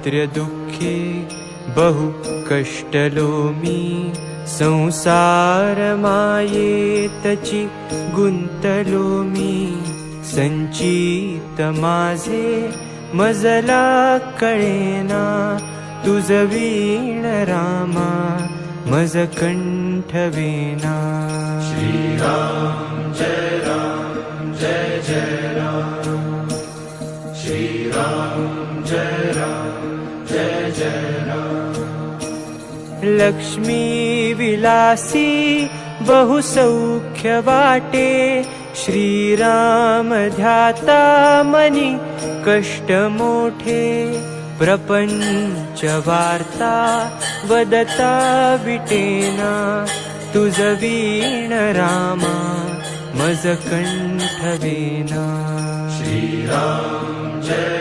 दारिद्र्य दुःखे बहु कष्टलो मी संसार मायेतची गुंतलो मी संचित माझे मजला कळेना तुझ वीण रामा मज कंठवेना श्रीराम जय जय राम श्रीराम जय जय राम लक्ष्मी विलासी बहुसौख्य वाटे श्रीराम ध्याता मनी कष्ट मोठे प्रपंच वार्ता वदता विटेना तुझ वीण रामा मज कंठवेना श्रीराम जय